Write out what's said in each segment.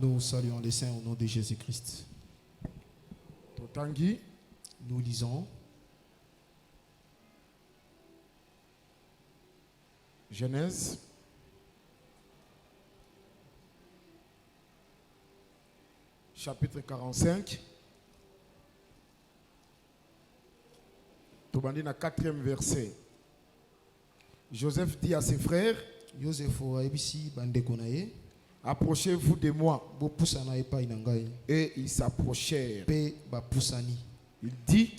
Nous saluons les saints au nom de Jésus-Christ. Nous lisons Genèse chapitre 45. Tobandi na 4e verset. Joseph dit à ses frères, approchez-vous de moi. Et ils s'approchèrent. Il dit,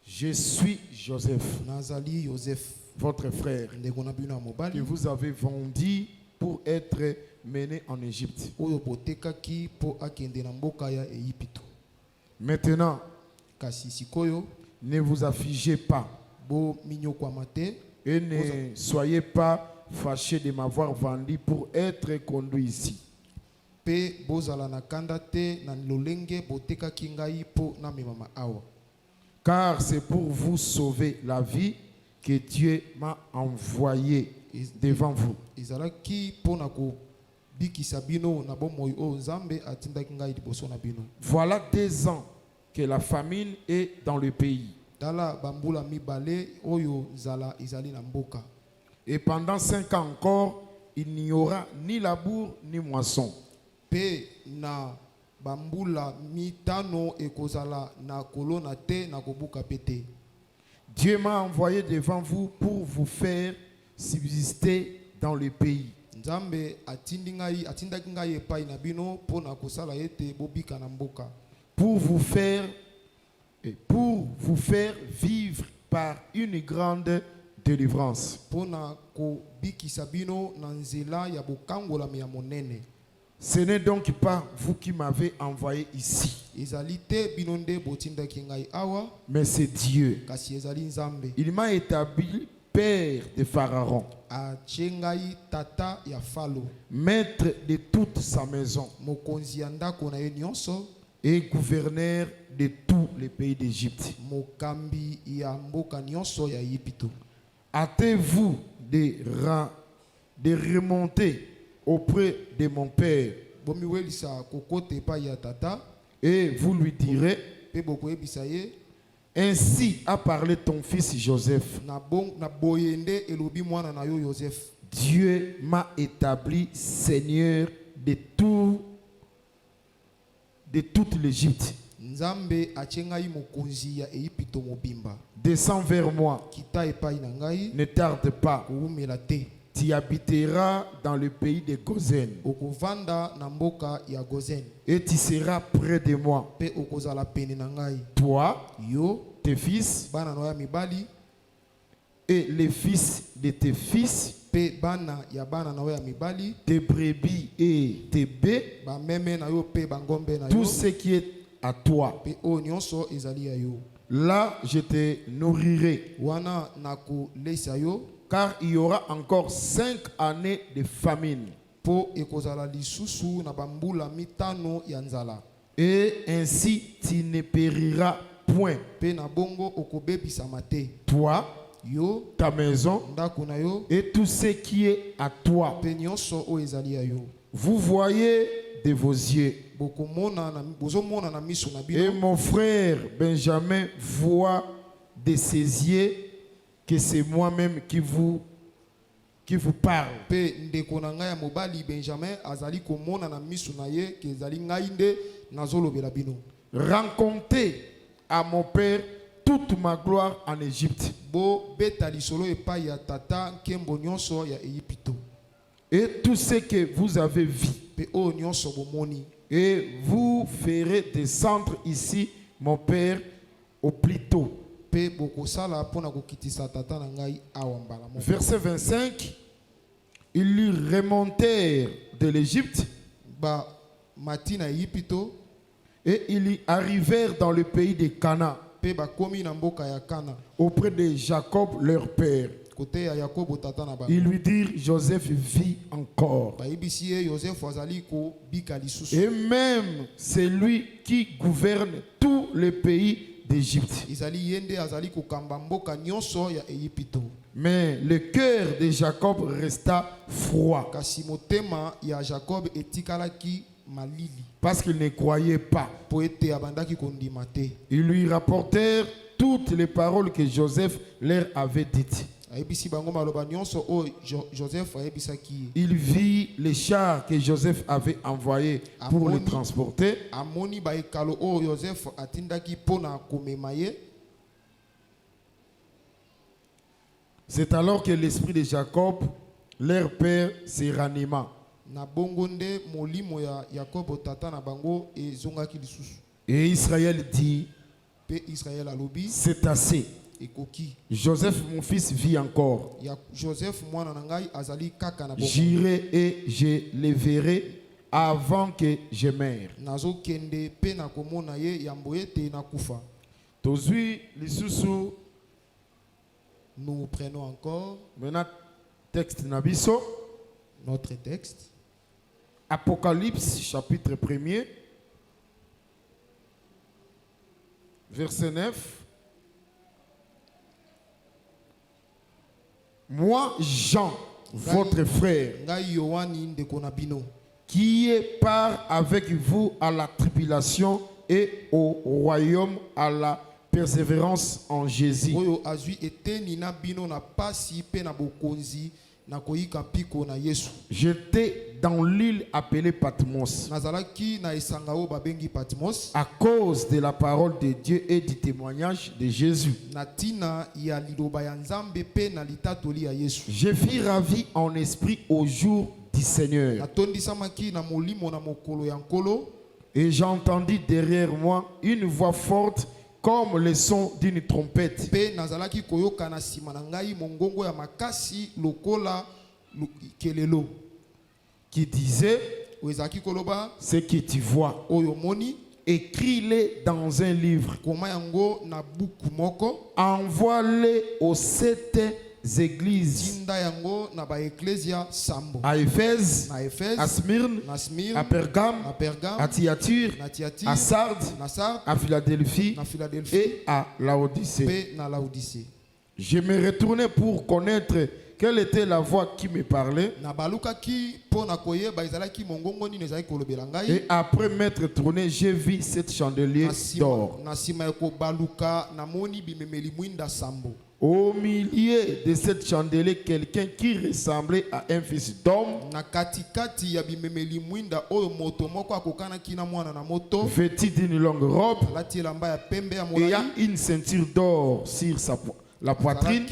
je suis Joseph, votre frère, que vous avez vendu pour être mené en Égypte. Maintenant, ne vous affligez pas et ne soyez pas fâchés de m'avoir vendu pour être conduit ici. Car c'est pour vous sauver la vie que Dieu m'a envoyé devant vous. Voilà 2 ans que la famine est dans le pays. Et pendant 5 ans encore, il n'y aura ni labour ni moisson. Dieu m'a envoyé devant vous pour vous faire subsister dans le pays. Pour vous faire vivre par une grande délivrance. Ce n'est donc pas vous qui m'avez envoyé ici, mais c'est Dieu. Il m'a établi père de Pharaon, maître de toute sa maison et gouverneur de tous les pays d'Égypte. Hâtez-vous de remonter auprès de mon père et vous lui direz, ainsi a parlé ton fils Joseph. Dieu m'a établi seigneur de toute l'Égypte. Descends vers moi, ne tarde pas. Tu habiteras dans le pays de Gozen et tu seras près de moi. Toi, tes fils et les fils de tes fils, tes brebis et tes bœufs, tout ce qui est à toi. Là, je te nourrirai. Car il y aura encore 5 années de famine. Et ainsi tu ne périras point. Toi, ta maison et tout ce qui est à toi. Vous voyez de vos yeux. Et mon frère Benjamin voit de ses yeux que c'est moi-même qui vous parle. Racontez à mon père toute ma gloire en Égypte. Et tout ce que vous avez vu. Et vous ferez descendre ici mon père au plus tôt. Verset 25. Ils remontèrent de l'Égypte et ils y arrivèrent dans le pays de Canaan auprès de Jacob leur père. Ils lui dirent, Joseph vit encore. Et même c'est lui qui gouverne tout le pays d'Égypte. Mais le cœur de Jacob resta froid parce qu'il ne croyait pas. Ils lui rapportèrent toutes les paroles que Joseph leur avait dites. Il vit les chars que Joseph avait envoyés pour les transporter. C'est alors que l'esprit de Jacob, leur père, se ranima. Et Israël dit, c'est assez. Joseph, mon fils, vit encore. J'irai et je les verrai avant que je meure. Nous prenons encore notre texte. Apocalypse, chapitre 1er, verset 9. Moi, Jean, votre frère, qui est part avec vous à la tribulation et au royaume à la persévérance en Jésus. J'étais dans l'île appelée Patmos à cause de la parole de Dieu et du témoignage de Jésus. Je fus ravi en esprit au jour du Seigneur. Et j'entendis derrière moi une voix forte comme le son d'une trompette qui disait, ce que tu vois, écris-les dans un livre, envoie-les aux 7 églises, à Éphèse, à Smyrne, à Pergame, à Thyatire, à Sardes, à Philadelphie et à Laodicée. Je me retournais pour connaître quelle était la voix qui me parlait. Et après m'être tourné, j'ai vu 7 chandeliers d'or. Au milieu de 7 chandeliers, quelqu'un qui ressemblait à un fils d'homme, vêtu d'une longue robe, et a une ceinture d'or sur la poitrine.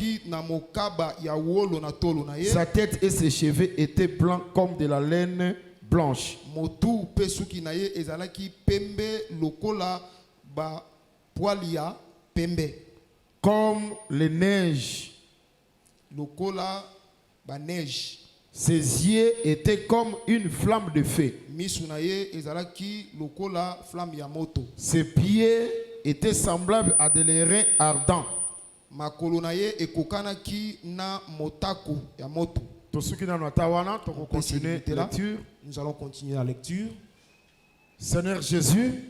Sa tête et ses cheveux étaient blancs comme de la laine blanche. Comme les neiges. Ses yeux étaient comme une flamme de feu. Ses pieds étaient semblables à des reins ardents. Nous allons continuer la lecture. Seigneur Jésus,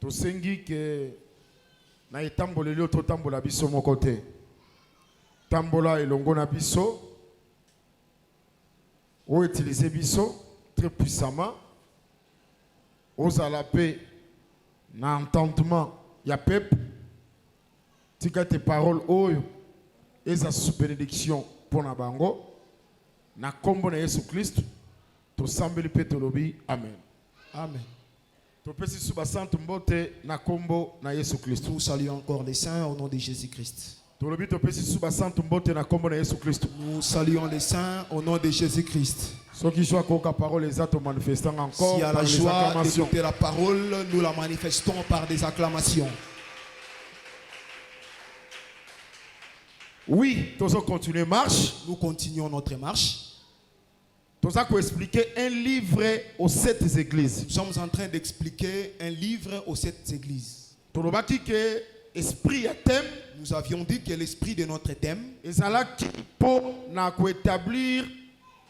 tosengi ke na etamboleli oto tambola biso moko te. Tambola elongo na biso o utiliser biso très puissamment ozala pe na entendement ya peuple tika tes paroles oyo eza sous bénédiction pour na bango na kombo na Yesu Christ tosambeli pe tolobi amen. Amen. Nous saluons encore les saints au nom de Jésus-Christ. Nous saluons les saints au nom de Jésus-Christ. Si à la joie d'écouter la parole, nous la manifestons par des acclamations. Oui, nous continuons notre marche. Nous allons expliquer un livre aux 7 églises. Nous sommes en train d'expliquer un livre aux 7 églises. Nous avions dit que l'esprit de notre thème, pour établir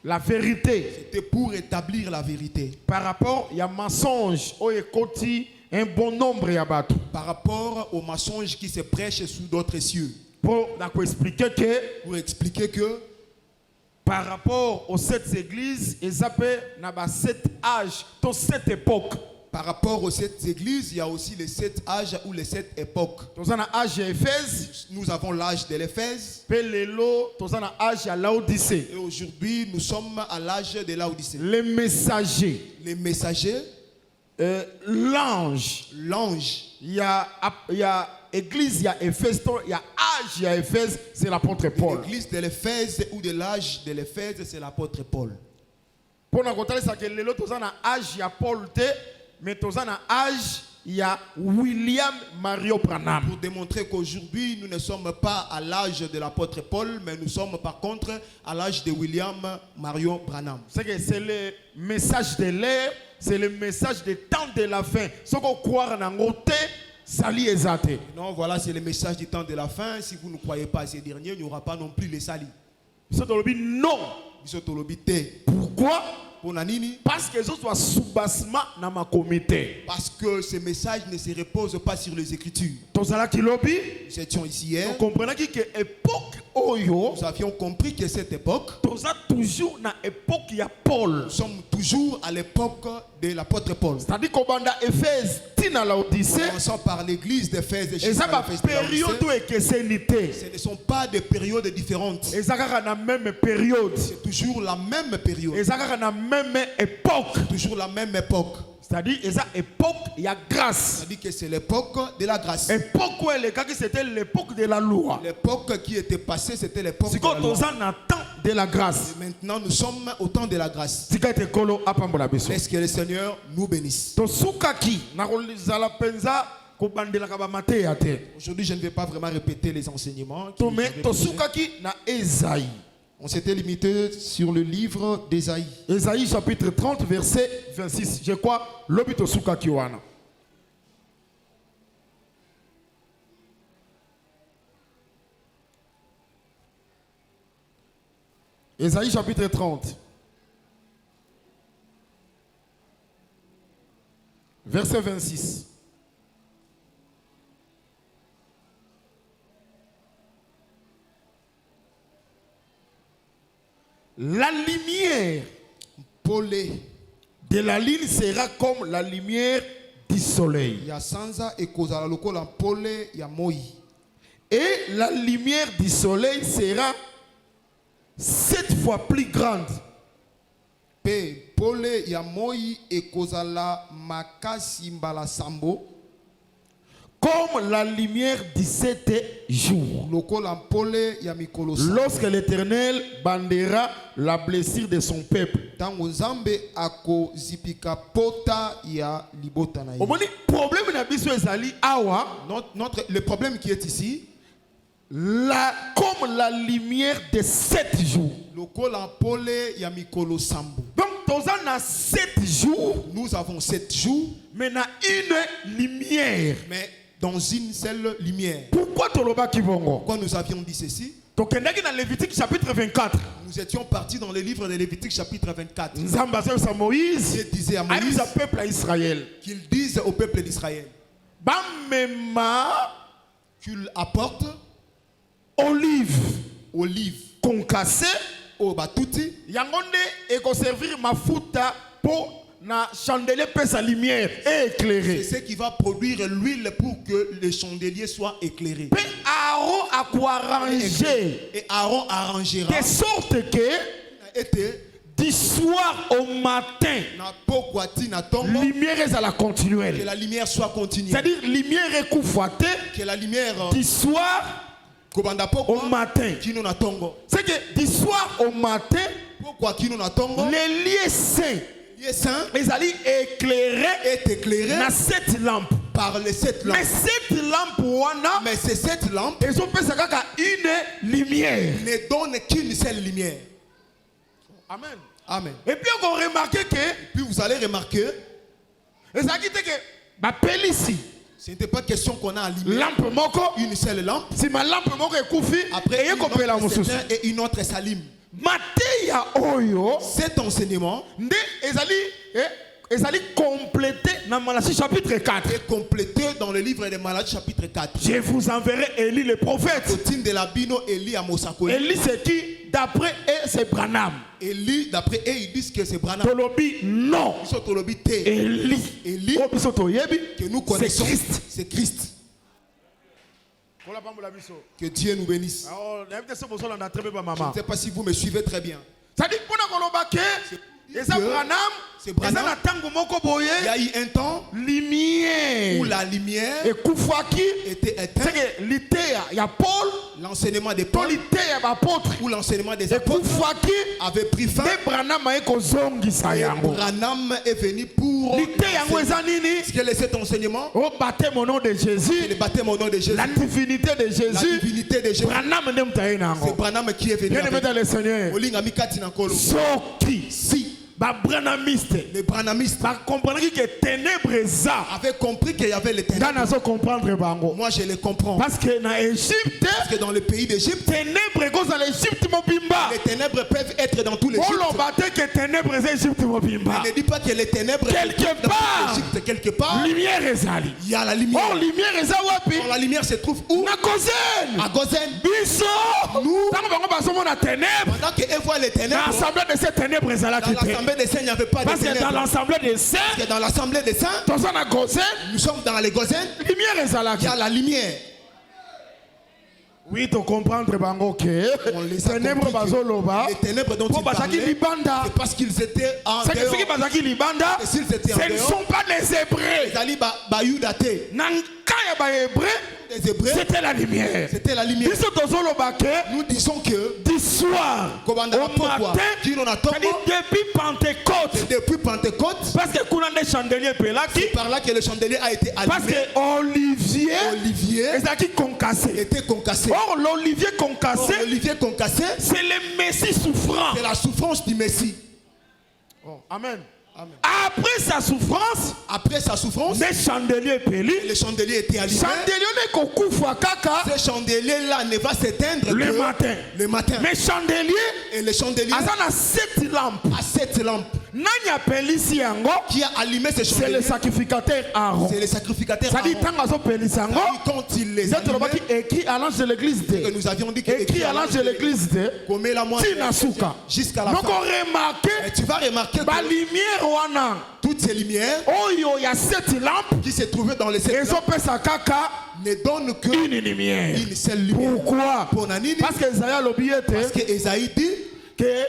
la vérité. C'était pour établir la vérité. Par rapport à mensonge, un bon nombre de bateaux. Par rapport aux mensonges qui se prêchent sous d'autres cieux. Pour expliquer que par rapport aux 7 églises, ils appellent 7 âges, dans 7 époques. Par rapport aux 7 églises, il y a aussi les 7 âges ou les 7 époques. Nous avons l'âge de l'Éphèse. Et aujourd'hui, nous sommes à l'âge de Laodicée. Les messagers. Les messagers. L'ange. L'ange. Il y a église, il y a Éphèse, il y a âge, il y a Éphèse, c'est l'apôtre Paul. L'église de l'Éphèse ou de l'âge de l'Éphèse, c'est l'apôtre Paul. Pour nous conter ça que les autres ont âge, il y a Paul, mais tous ont âge, il y a William Mario Branham. Pour démontrer qu'aujourd'hui, nous ne sommes pas à l'âge de l'apôtre Paul, mais nous sommes par contre à l'âge de William Mario Branham. C'est le message de l'ère, c'est le message des temps de la fin. Ce qu'on croit en côté, sali exaté. Non, voilà, c'est le message du temps de la fin. Si vous ne croyez pas à ces derniers, il n'y aura pas non plus les salis. Non. Pourquoi? Parce que ce soit sous-bassement dans ma comité. Parce que ce message ne se repose pas sur les Écritures. Nous étions ici hier. Nous comprenons que époque nous avions compris que cette époque, toujours dans l'époque il y a Paul. Nous sommes toujours à l'époque de l'apôtre Paul. C'est-à-dire qu'au banda Éphèse, tina l'Odyssée. Commençons par l'église d'Éphèse et ce ne sont pas des périodes différentes. C'est la même période. C'est toujours la même période. C'est la même époque. Toujours la même époque. C'est-à-dire époque, il y a grâce. C'est-à-dire que c'est l'époque de la grâce. Époque où c'était l'époque de la loi. L'époque qui était passée, c'était l'époque de la loi. De la grâce. Et maintenant, nous sommes au temps de la grâce. Est-ce que le Seigneur nous bénisse? Aujourd'hui, je ne vais pas vraiment répéter les enseignements. On s'était limité sur le livre d'Ésaïe. Ésaïe chapitre 30, verset 26. Je crois, l'obito suka kiwana. Ésaïe chapitre 30. Verset 26. La lumière de la lune sera comme la lumière du soleil. Et la lumière du soleil sera 7 fois plus grande. Comme la lumière du 7 jours. Lorsque l'Éternel bandera la blessure de son peuple. Le problème qui est ici, comme la lumière de 7 jours. Donc, dans 7 jours, nous avons 7 jours, mais il y a une lumière. Mais dans une seule lumière. Pourquoi nous avions dit ceci? Donc, dans Lévitique chapitre 24. Nous étions partis dans le livre de Lévitique chapitre 24. Dieu disait à Moïse qu'il dise au peuple d'Israël qu'il apporte olive concassée au batuti yangonde et qu'on servir ma fouta pour na chandelier peut sa lumière et éclairé. C'est ce qui va produire l'huile pour que le chandelier soit éclairé. Et Aaron a quoi arranger. Et Aaron arrangera. De sorte que du soir au matin, lumière est à la continuelle. Que la lumière soit continuelle. C'est-à-dire lumière est couffatée. Que la lumière du soir au matin. C'est que du soir au matin, les lieux saints les alliés éclairés dans cette lampe. Par les 7 lampes. Mais ces 7 lampes, ils ont une lumière. Ne donnent qu'une seule lumière. Amen. Amen. Et puis on remarque que, vous allez remarquer, ce n'était pas question qu'on a allumé une seule lampe. Si ma lampe est coupée, après et une autre s'allume. Mateya oyo. Cet enseignement. Nde ezali complété dans Malachie chapitre 4. Est complété dans le livre de Malachie chapitre 4. Je vous enverrai Élie le prophète. Élie c'est qui? D'après eux c'est Branham. Élie d'après eux ils disent que c'est Branham. Tolobi non. Élie. Élie que nous connaissons. C'est Christ. Que Dieu nous bénisse. Je ne sais pas si vous me suivez très bien. C'est Branham. Il y a eu un temps où la lumière était éteinte. L'enseignement des Paul ou l'enseignement des apôtres avait pris fin. Et Branham est venu pour ce que cet enseignement. Au baptême au nom de Jésus. Le baptême au nom de Jésus. La divinité de Jésus. La divinité de Jésus. C'est Branham qui est venu. Bien aimé dans le Seigneur. Si les branhamistes avaient compris qu'il y avait les ténèbres. Moi je les comprends. Parce que dans le pays d'Égypte, les ténèbres peuvent être dans tous les Égyptes. Ne dis pas que les ténèbres quelque part. Il y a la lumière. Or la lumière se trouve où? À Gozen. Nous, pendant qu'ils voient les ténèbres, dans l'assemblée de ces ténèbres, des saints, il n'y avait pas de parce que dans l'assemblée des saints, nous sommes dans les Gozen, il y a la lumière. Oui, tu comprends que les ténèbres dont ils parlaient, c'est parce qu'ils étaient en dehors. Ce ne sont pas des Hébreux. C'était la lumière. Nous disons que soir au matin, depuis Pentecôte, parce que c'est par là que le chandelier a été allumé. Parce que Olivier était concassé. Or l'olivier concassé, c'est le Messie souffrant. C'est la souffrance du Messie. Oh, amen. Amen. Après sa souffrance, le chandelier était allumé. Ce chandelier-là ne va s'éteindre le matin. Mais le chandelier a 7 lampes. Qui a allumé ce chandelier? C'est le sacrificateur Aaron. Ça dit quand il les allumait, écrit à l'ange de l'église de. Nous avions dit que écrit à l'ange de l'église de. Jusqu'à la fin. Tu vas remarquer que toutes ces lumières, il y a 7 lampes qui se trouvaient dans les 7 lampes, ne donnent qu'une lumière. Une seule lumière. Pourquoi? Parce que Esaïe dit que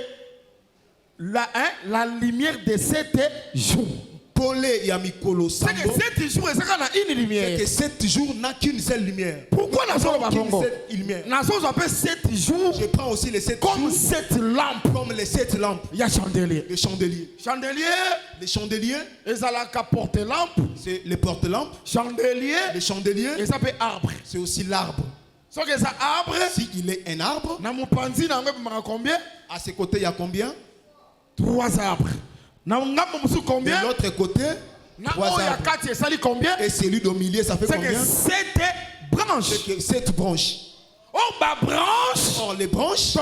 la lumière de 7 jours. C'est que 7 jours, c'est une lumière. C'est que 7 jours n'a qu'une seule lumière. Pourquoi la zone appelle 7 jours? Je prends aussi les 7 comme 7 lampes. Comme les 7 lampes. Il y a chandelier. Les chandeliers. Les chandeliers. Ils ont la porte-lampe. C'est les porte-lampes. Chandelier. Les chandeliers. Et ça s'appelle arbre. C'est aussi l'arbre. Si il est un arbre, combien? À ses côtés, il y a combien? 3 arbres. Combien? De l'autre côté, 3 arbres. Et celui au milieu, ça fait combien? 7 branches. 7 branches. Or les branches,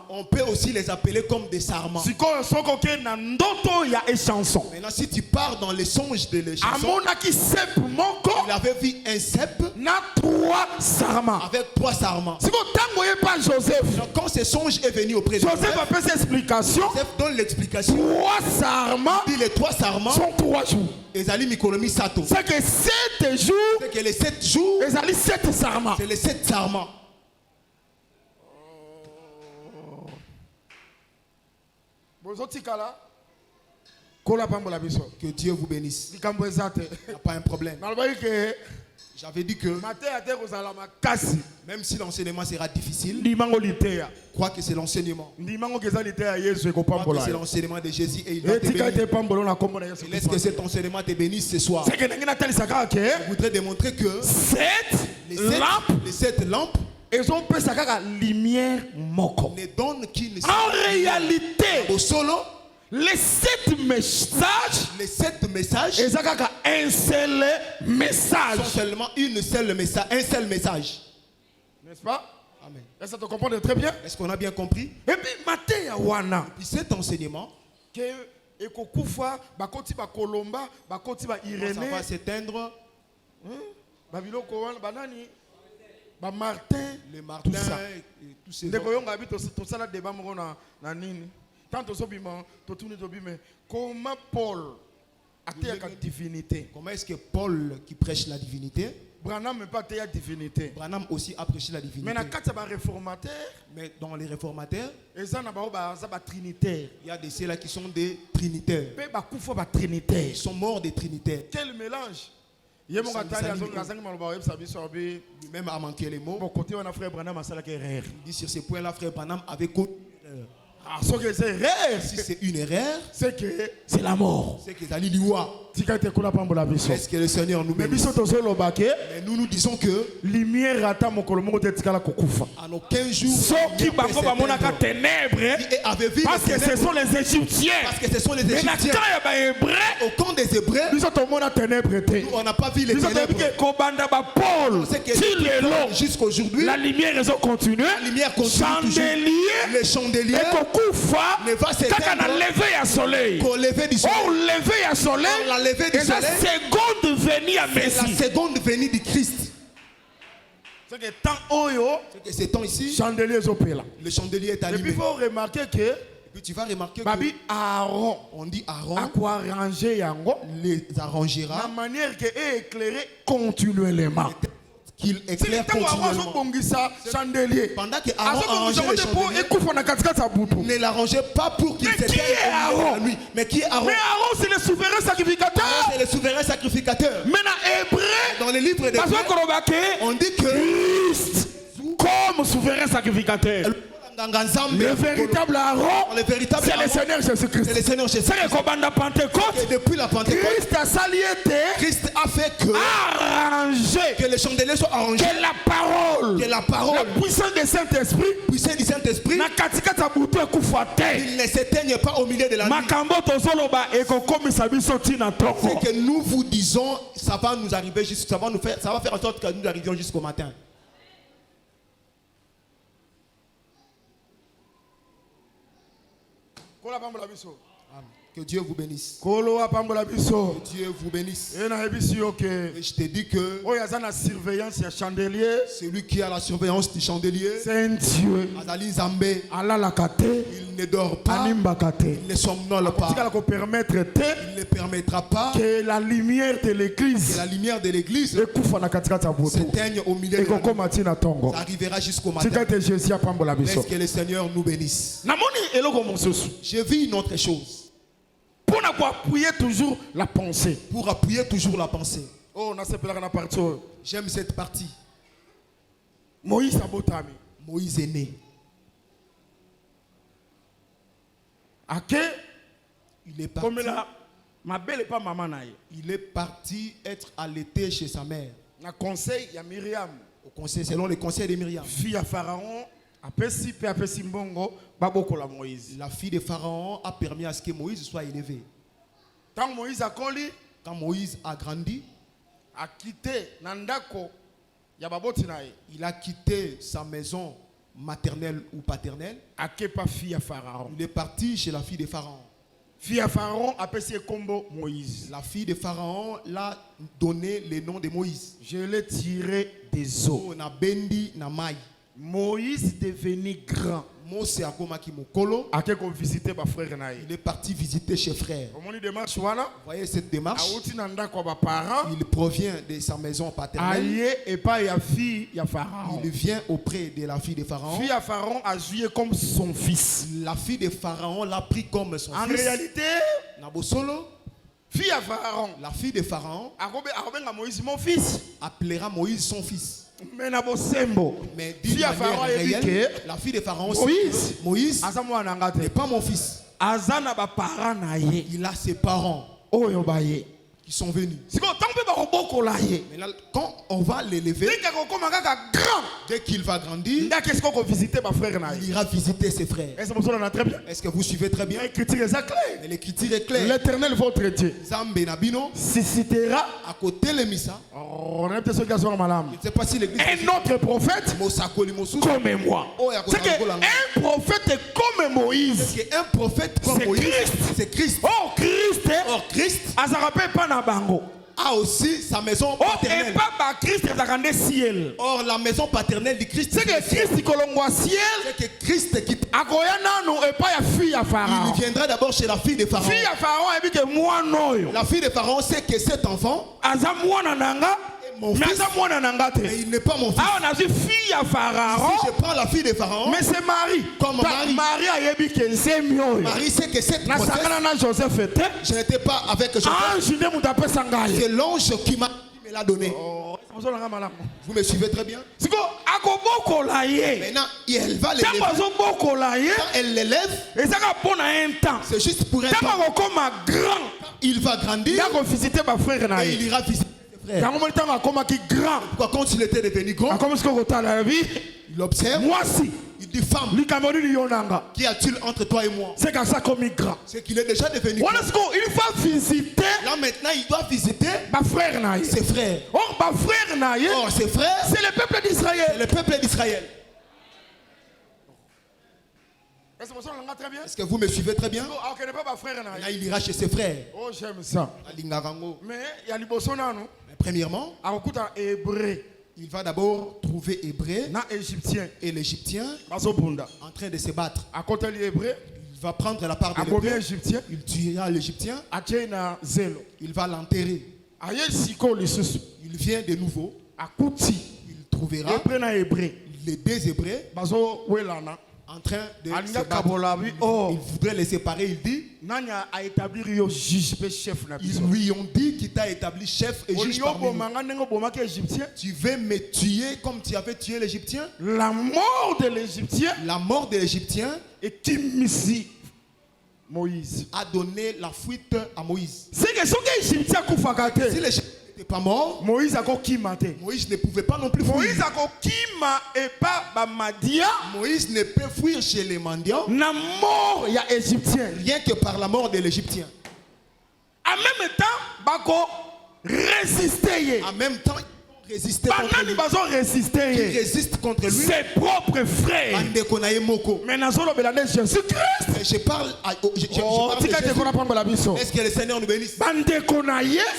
on peut aussi les appeler comme des sarments. Maintenant, si tu pars dans les songes de les chansons, il avait vu un cep avec 3 sarments. Donc, quand ce songe est venu auprès de Joseph donne l'explication. 3 sarments. Il dit les 3 sarments sont 3 jours. C'est que 7 jours. C'est que les 7 jours. C'est les 7 sarments. Que Dieu vous bénisse. Il n'y a pas un problème. J'avais dit que même si l'enseignement sera difficile, crois que c'est l'enseignement. Crois que c'est l'enseignement de Jésus et il va te bénir. Laisse que cet enseignement te bénisse ce soir. Je voudrais démontrer que les 7 lampes ne donnent qu'une seule en réalité au solo. Les 7 messages, ils ont un seul message. Sont seulement un seul message. N'est-ce pas? Amen. Est-ce que tu comprends très bien? Est-ce qu'on a bien compris? Et puis, Maté Yawana. Et puis cet enseignement, que ekokufa bakoti ba Kolomba, bakoti ba Irénée, ça va s'éteindre. Babiloko wana banani? Ba Martin, les Martins, tout ça. Et tous ces Ndeko yonga bi to sala débat moko na nini? Tant to sobima, to tuni to bime. Comment Paul atteint la divinité? Comment est-ce que Paul qui prêche la divinité? Branham n'est pas atteint la divinité. Branham aussi a prêché la divinité. Mais mais dans les réformateurs, il y a des ceux-là qui sont des trinitaires. Ils sont morts des trinitaires. Quel mélange! Lui-même a manqué les mots. Il dit sur ces points-là, frère Branham avait connu. Si c'est une erreur, c'est que c'est la mort. C'est que est-ce que le Seigneur nous bénisse? Mais nous disons que en aucun jour parce que ce sont les Égyptiens. Au camp des Hébreux, nous, on n'a pas vu les ténèbres. Jusqu'aujourd'hui, la lumière continue. La lumière continue. Les chandeliers ne va s'éteindre qu'au lever du soleil. Au lever à soleil. La lever du soleil. Seconde venue à Messie. La seconde venue du Christ. C'est que tant oyo. C'est que ces temps ici. Chandelier le chandelier est allumé. Et puis il faut remarquer que. Puis tu vas remarquer Babi que Aaron. On dit Aaron. À quoi arranger yango. Les arrangera. La manière que est éclairé continuellement. Qu'il éclaire continuellement. Pendant que Aaron arrangeait le chandelier, ne l'arrangeait pas pour qu'il s'éteigne à lui. Mais qui est Aaron? Mais Aaron c'est le souverain sacrificateur. C'est le souverain sacrificateur. Maintenant dans les livres des on dit que Christ comme souverain sacrificateur. Le véritable Aaron, c'est le Seigneur Jésus-Christ. C'est le Seigneur Jésus-Christ. Et depuis la Pentecôte, Christ a fait que les chandeliers soient arrangés. Que la parole, la puissance du Saint-Esprit, il ne s'éteigne pas au milieu de la nuit. C'est que nous vous disons, ça va nous arriver, ça va faire en sorte que nous arrivions jusqu'au matin. Que Dieu vous bénisse. Que Dieu vous bénisse. Et je te dis que celui qui a la surveillance du chandelier, c'est un Dieu. Il ne dort pas. Il ne somnole pas. Il ne permettra pas que la lumière de l'église s'éteigne au milieu de la nuit. Ça arrivera jusqu'au matin. Est-ce que le Seigneur nous bénisse? J'ai vu une autre chose. Pour appuyer toujours la pensée. Pour appuyer toujours la pensée. Oh, j'aime cette partie. Moïse abotami. Moïse est né. Il est parti. Comme là, ma belle est pas maman naïe. Il est parti être allaité chez sa mère. Na conseil ya Myriam. Au conseil, selon les conseils de Myriam. Fille à Pharaon. La fille de Pharaon a permis à ce que Moïse soit élevé. Quand Moïse a grandi, il a quitté sa maison maternelle ou paternelle. Il est parti chez la fille de Pharaon. La fille de Pharaon l'a donné le nom de Moïse. Je l'ai tiré des eaux. Moïse devenu grand. Il est parti visiter chez frère. Vous voyez cette démarche? Il provient de sa maison paternelle. Il vient auprès de la fille de Pharaon. A joué comme son fils. La fille de Pharaon l'a pris comme son fils. En réalité, la fille de Pharaon mon fils appellera Moïse son fils. Mais d'une manière réelle, la fille de Pharaon, Moïse n'est pas mon fils. Il a ses parents qui sont venus. Mais là, quand on va l'élever, dès qu'il va grandir, il ira visiter ses frères. Est-ce que vous suivez très bien? Mais l'écriture est claire. L'Éternel votre Dieu suscitera à côté de Missa. On a peut-être je ne sais pas si l'église un autre prophète comme moi. C'est qu'un prophète comme Moïse. Un prophète comme Moïse, c'est Christ. Oh Christ. Or Christ a aussi sa maison paternelle. Or la maison paternelle du Christ, c'est que Christ c'est que Christ qui il viendra d'abord chez la fille de Pharaon. La fille de Pharaon sait que cet enfant mon fils, mais il n'est pas mon fils. Si je prends la fille de Pharaon, mais c'est Marie. Comme Marie. Marie sait que cette grossesse, je n'étais pas avec Joseph. C'est l'ange qui me l'a donné. Vous me suivez très bien? Maintenant, elle va l'élever. Quand elle l'élève, c'est juste pour un temps. Il va grandir et il ira visiter. Pourquoi quand il était devenu grand, il observe, il dit femme, qu'y a-t-il entre toi et moi? C'est qu'il est déjà devenu grand. Il va visiter. Là maintenant il doit visiter ses frères. Or ses frères, c'est le peuple d'Israël. C'est le peuple d'Israël. Est-ce que vous me suivez très bien? Là il ira chez ses frères. Oh j'aime ça. Mais il y a premièrement, il va d'abord trouver Hébreu et l'Égyptien en train de se battre. Il va prendre la part de l'Hébreu, il tuera l'Égyptien, il va l'enterrer. Il vient de nouveau, il trouvera les deux Hébreux en train de se battre. Il voudrait les séparer. Il dit, ils lui ont dit qu'il t'a établi chef et juge parmi nous. Tu veux me tuer comme tu avais tué l'Égyptien? La mort de l'Égyptien Moïse a donné la fuite à Moïse. Si l'Égyptien n'était pas mort, Moïse ne pouvait pas non plus fuir. Moïse ne peut fuir chez les mendiants rien que par la mort de l'Égyptien. En même temps, en même temps, résister contre lui. Qui résiste contre lui. Ses propres frères. Mais je parle de Jésus. Est-ce que le Seigneur nous bénisse?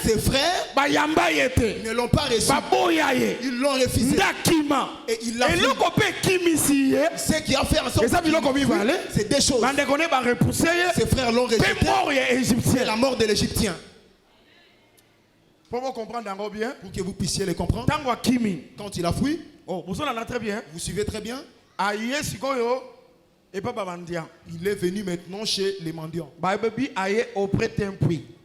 Ses frères ne l'ont pas reçu. Ils l'ont refusé. Et il l'a fait. Ce qui a fait en sorte c'est des choses. Ses frères l'ont rejeté. C'est la mort de l'Égyptien. Pour vous comprendre bien, pour que vous puissiez les comprendre, quand il a fui, vous suivez très bien, il est venu maintenant chez les mendiants.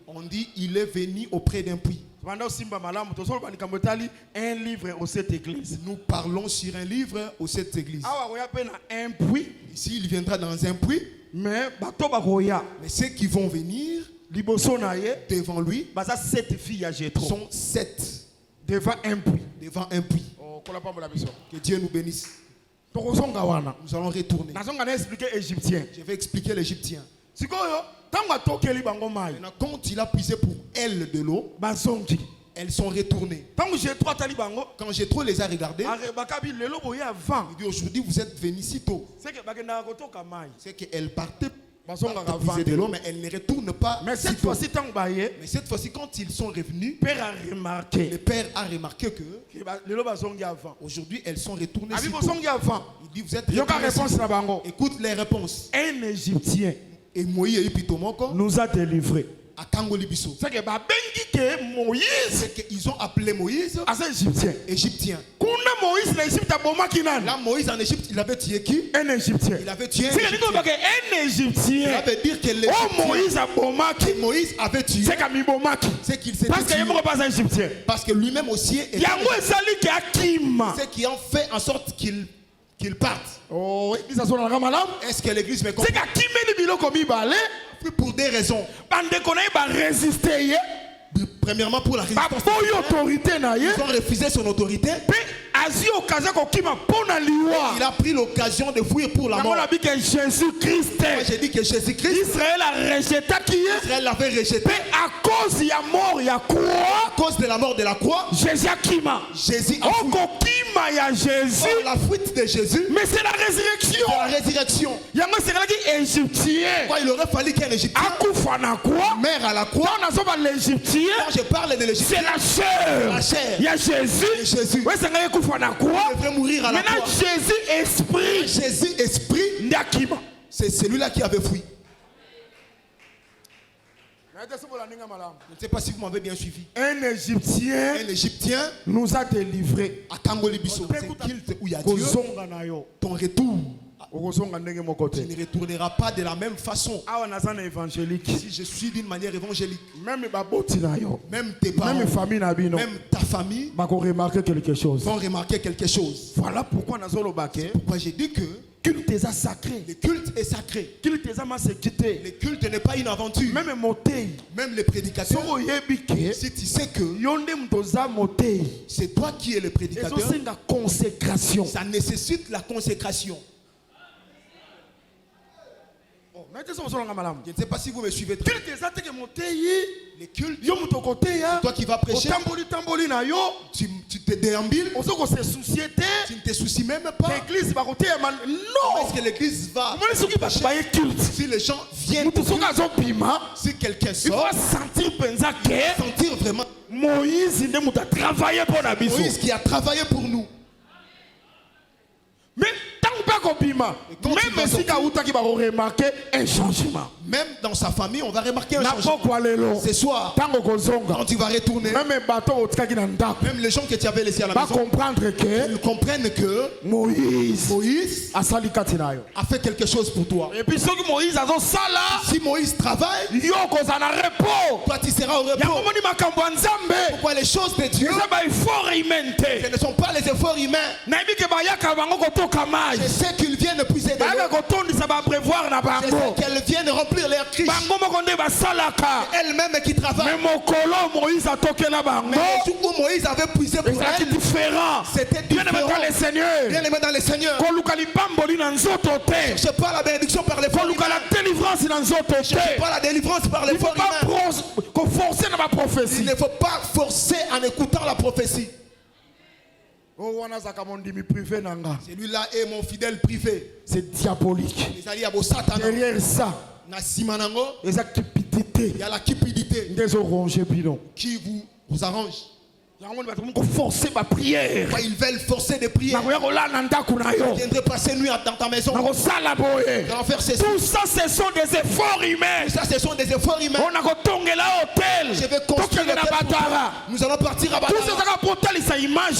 On dit il est venu auprès d'un puits. Nous parlons sur un livre au cette église. Ici il viendra dans un puits, mais ceux qui vont venir devant lui sont 7 devant un puits. Que Dieu nous bénisse. Nous allons retourner. Je vais expliquer l'Égyptien. Maintenant, quand il a puisé pour elles de l'eau, elles sont retournées. Quand Jétro les a regardées, il dit aujourd'hui vous êtes venus si tôt. C'est qu'elles partaient de l'eau, mais elles ne retournent pas. Mais cette fois-ci, quand ils sont revenus, le père a remarqué que aujourd'hui elles sont retournées si tôt. Il dit vous êtes revenus. Écoute les réponses. Un Égyptien et Moïse nous a délivrés. C'est qu'ils ont appelé Moïse Égyptien. Là, Moïse en Égypte, il avait tué qui? Un Égyptien. Il avait tué un Égyptien. Ça veut dire que Moïse avait tué. C'est qu'il s'était tué. Parce que lui-même aussi était ce qui ont fait en sorte qu'il parte. Est-ce que l'église me comprend? Pour des raisons. Premièrement pour la résistance. Ils ont refusé son autorité. Il a pris l'occasion de fuir pour la mort. Moi j'ai dit que Jésus-Christ, Israël a rejeté qui est. Israël l'avait rejeté. À cause de la mort, il y a quoi? À cause de la mort de la croix, Jésus a kima. Jésus a fui. Il y a Jésus. Oh, la fuite de Jésus. Mais c'est la résurrection. C'est la résurrection. Il y a un Égyptien. Il aurait fallu qu'un Égyptien meure à la croix. Quand je parle de l'Égyptien, c'est la chair. La chair. Il y a Jésus. Jésus. Ouais, c'est il devrait mourir à la croix. Maintenant, Jésus esprit. Jésus esprit. C'est celui-là qui avait fui. Je ne sais pas si vous m'avez bien suivi. Un Égyptien nous a délivrés. À Tangolibiso, c'est qu'il où il y a Dieu. Ton retour, tu ne retourneras pas de la même façon. Si je suis d'une manière évangélique, même tes parents, même ta famille vont remarquer quelque chose. Voilà pourquoi j'ai dit que le culte est sacré. Le culte est sacré. Le culte n'est pas une aventure. Même les prédicateurs, si tu sais que c'est toi qui es le prédicateur, ça nécessite la consécration. Je ne sais pas si vous me suivez très bien. Les cultes, toi qui vas prêcher, tu te déambules, tu ne te soucies même pas. Non, est-ce que l'église va si les gens viennent, si quelqu'un sort, sentir vraiment Moïse qui a travaillé pour nous. Mais même si on remarquer un changement. Même dans sa famille, on va remarquer un changement. Ce soir, quand tu vas retourner, même les gens que tu avais laissés à la maison, ils comprennent que Moïse a fait quelque chose pour toi. Et puis si Moïse travaille, toi tu seras au repos. Pourquoi les choses de Dieu, ce ne sont pas les efforts humains. Je sais qu'ils viennent puiser de l'eau. Je sais qu'elles viennent remplir leur criche. Elle-même qui travaille. Mais le jour où Moïse avait puisé pour elle, c'était différent. Bien aimé dans le Seigneur. Je ne pas la bénédiction par l'effort humain. Je ne pas la délivrance par l'effort humain. Il ne faut pas forcer en écoutant la prophétie. Celui-là est mon fidèle privé. C'est diabolique. Derrière ça, il y a la cupidité qui vous arrange. Forcer ma prière. Ils veulent forcer des prières. Ils viendraient passer nuit dans ta maison. Tout ça, ce sont des efforts humains. Tout ça, ce sont des efforts humains. Je vais construire le temple. Nous allons partir à Batara. Pour démontrer l'image.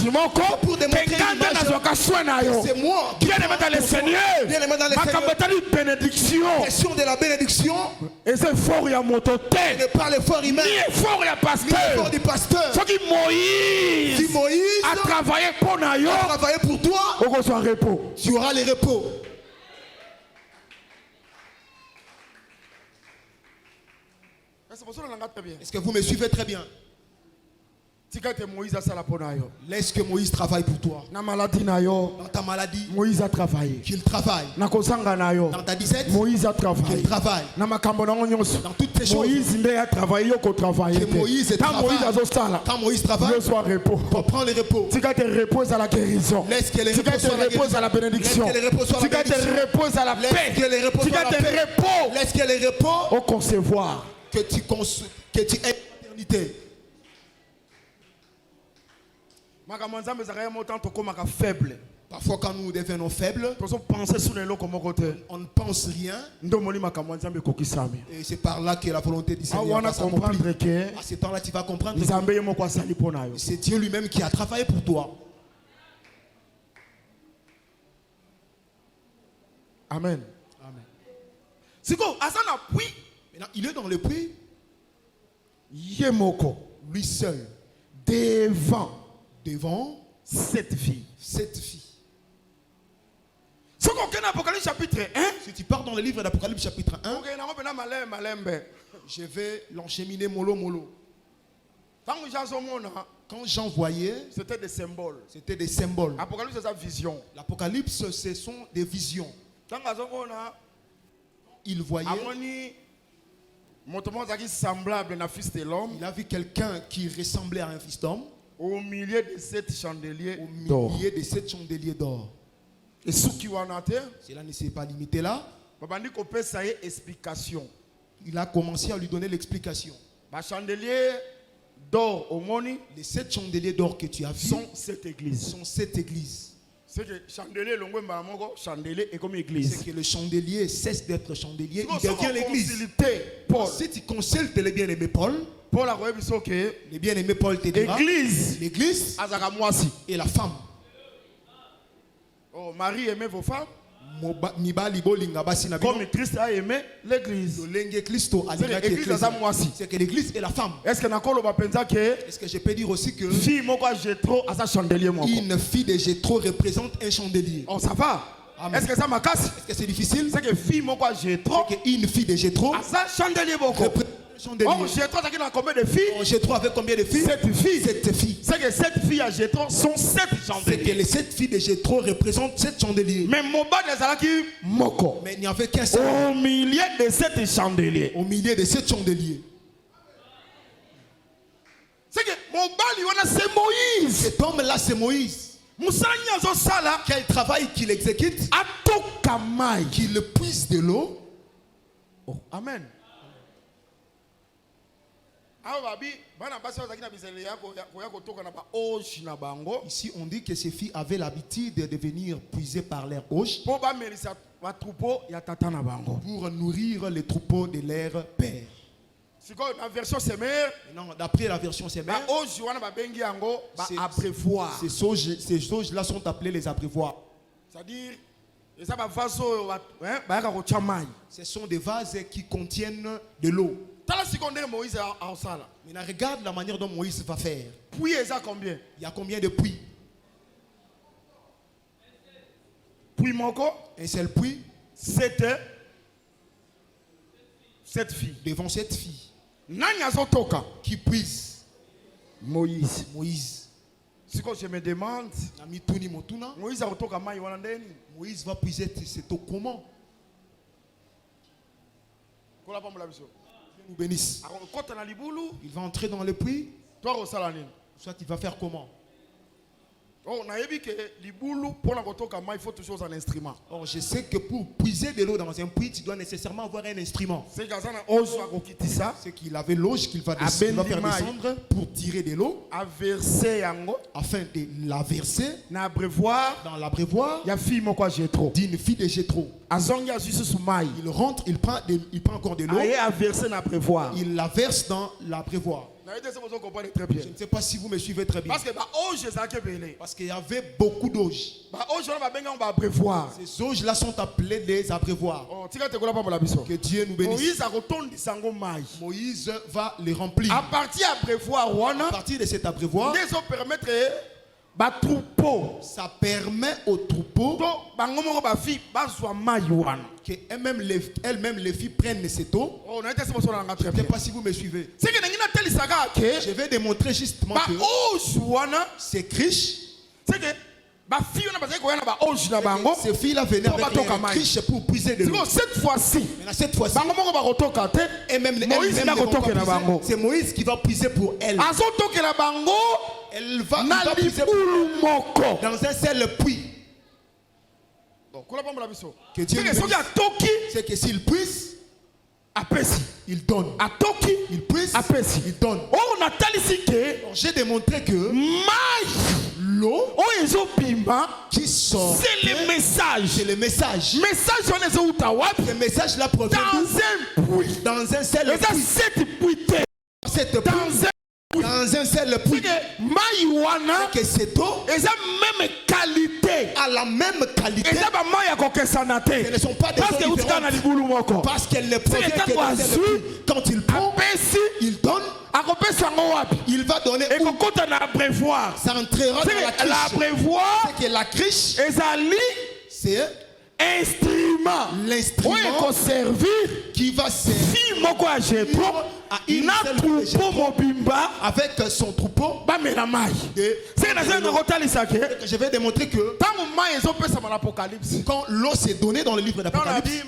C'est moi qui dans le Seigneur. Question de la bénédiction. Et c'est fort il y a mon totem. Ne pas l'effort humain. Ni effort il y a pasteur. Ni effort du pasteur. Si Moïse a travaillé pour toi, tu auras les repos. Est-ce que vous me suivez très bien? Laisse que Moïse travaille pour toi. Dans ta maladie, Moïse a travaillé. Qu'il travaille. Dans ta disette, Moïse a travaillé. Qu'il travaille. Dans toutes ces choses. Moïse a travaillé. Quand Moïse travaille, pour prendre les repos. Repose à la guérison. Laisse que les repose à la bénédiction. Repose à la paix. Laisse que les repos au concevoir. Que tu aies l'éternité. Parfois quand nous devenons faibles, on ne pense rien. Et c'est par là que la volonté du Seigneur va s'accomplir. À ce temps-là, tu vas comprendre que c'est Dieu lui-même qui a travaillé pour toi. Amen. Maintenant, il est dans le puits. Lui seul. Devant cette fille. Si tu pars dans le livre d'Apocalypse chapitre 1, je vais l'encheminer mollo mollo. Quand Jean voyait, c'était des symboles. C'était des symboles. L'Apocalypse, c'est sa vision. L'Apocalypse, ce sont des visions. Il voyait. Il a vu quelqu'un qui ressemblait à un fils d'homme. Au milieu de 7 chandeliers d'or. Et ceux qui ont terre, cela ne s'est pas limité là. Il a commencé à lui donner l'explication. Les 7 chandeliers d'or que tu as vus sont cette église. C'est que le chandelier cesse d'être chandelier, il devient l'église. Si tu consultes le bien-aimé Paul, le bien-aimé Paul te dira l'église et la femme. Oh, Marie aimait vos femmes comme Christ a aimé l'église. C'est que l'église est la femme. Est-ce que je peux dire aussi que une fille de Jétro représente un chandelier? Oh, ça va. Est-ce que ça m'a cassé? Est-ce que c'est difficile? C'est que une fille de Jétro chandelier beaucoup. Oh, Jétro, ça a combien de filles? Jétro avec combien de filles? 7 filles. 7 filles. C'est que 7 filles à Jétro sont 7 chandeliers. C'est que les 7 filles de Jétro représentent 7 chandeliers. Mais mais il n'y avait qu'un seul. Au milieu de 7 chandeliers. Au milieu de 7 chandeliers. C'est que c'est Moïse. Cet homme-là, c'est Moïse. Quel travail qu'il exécute? Qu'il puise de l'eau. Oh, amen. Ici, on dit que ces filles avaient l'habitude de venir puiser par leur hoche pour nourrir les troupeaux de leur père. D'après la version Semer, ces choses-là sont appelées les abreuvoirs. C'est-à-dire, ce sont des vases qui contiennent de l'eau. Maintenant, regarde la manière dont Moïse va faire. Puits, il y a combien de puits? Puits moko. Un seul puits. 7 filles. Devant 7 filles. Qui puise? Moïse. Si je me demande, Moïse va puiser cette eau comment? Nous bénisse. Il va entrer dans le puits. Soit il va faire comment? Oh, il faut toujours un instrument. Or, je sais que pour puiser de l'eau dans un puits, tu dois nécessairement avoir un instrument. C'est qu'il avait l'auge qu'il va faire descendre pour tirer de l'eau, afin de la verser dans l'abreuvoir d'une fille de Jétro. Il rentre, il prend encore de l'eau, il la verse dans l'abreuvoir. Je ne sais pas si vous me suivez très bien. Parce qu'il y avait beaucoup d'auges. Ces auges-là sont appelées des abreuvoirs. Que Dieu nous bénisse. Moïse va les remplir. À partir de cet abreuvoir, ça permet aux troupeaux que elles-mêmes les filles prennent cette eau. Je ne sais pas si vous me suivez. Je vais démontrer justement que ces criches, ces filles-là venaient avec les criches pour puiser de l'eau. Cette fois-ci, et même c'est Moïse qui va puiser pour elles. Elle va puiser dans un seul puits. Que Dieu nous bénisse. C'est que s'il puise, il donne. Il puise, il donne. J'ai démontré que l'eau qui sort, c'est le message. C'est le message. Le message là provient dans un seul puits. Dans un seul puits. Que cette eau a la même qualité. Ce ne sont pas des eaux différentes. Parce qu'elle ne provient que d'un seul puits. Quand il prend, il donne. Il va donner où? Ça entrera dans la criche. C'est que la criche, c'est instrument l'instrument qui va servir à une avec son troupeau. Je vais démontrer que quand l'eau s'est donnée dans le livre d'Apocalypse,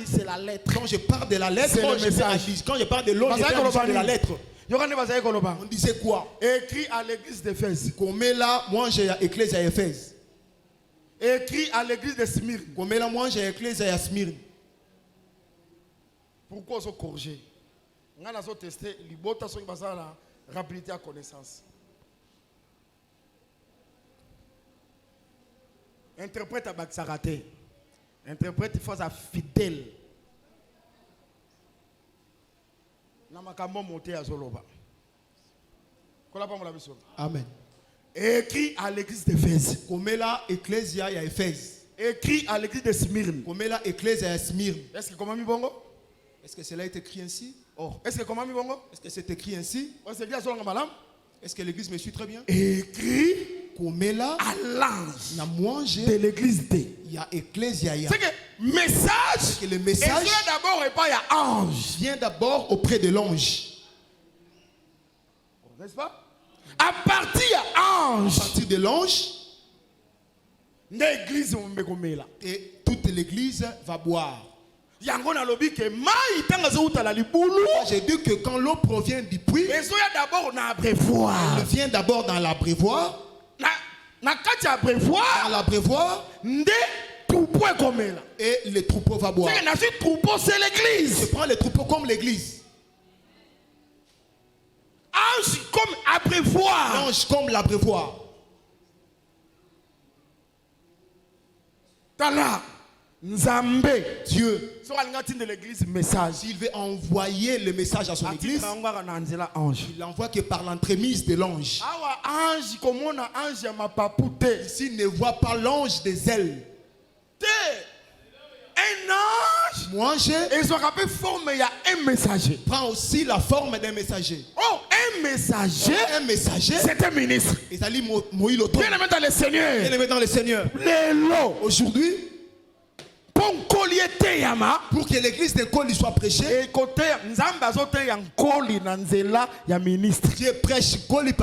c'est la lettre. quand je parle de la lettre, quand je parle de l'eau, je parle de la lettre. On disait quoi? Écrit à l'église d'Éphèse. Comme là, moi j'ai église à Éphèse. Écrit à l'église de Smyrne. Comme là, moi j'ai église à Smyrne. Pourquoi on corriger? On a testé libota sur la rapidité à connaissance. Interprète à Baksarate. Interprète il faut ça fidèle. Amen. Écrit à l'église d'Éphèse. Comme là, ecclésia à Éphèse. Écrit à l'église de Smyrne. Comme là, ecclésia à Smyrne. Est-ce que comment mi bongo? Est-ce que cela est écrit ainsi? Oh. Est-ce que comment mi bongo? Est-ce que c'est écrit ainsi? Est-ce que l'église me suit très bien? Écrit comme là à l'ange de l'église D. Il y a ecclésia. C'est que message. Que le message d'abord et pas il y a ange. Vient d'abord auprès de l'ange. N'est-ce pas? À partir ange. À partir de l'ange. L'église et toute l'église va boire. J'ai dit que quand l'eau provient du puits, elle vient d'abord dans l'abreuvoir. Dans l'abreuvoir, et le troupeau va boire. C'est l'église. Je prends le troupeau comme l'église. Ange comme abreuvoir. L'ange comme l'abreuvoir. Tala, Nzambe, Dieu, de l'église message. S'il veut envoyer le message à son église, il envoie que par l'entremise de l'ange. S'il ne voit pas l'ange des ailes, un ange, moi il y a un messager. Prend aussi la forme d'un messager. Oh, un messager. Un messager. C'est un ministre. Bien aimé dans le Seigneur. Bien aimé dans le Seigneur. Aujourd'hui, pour que l'église de Koli soit prêchée, Dieu prêche Koli par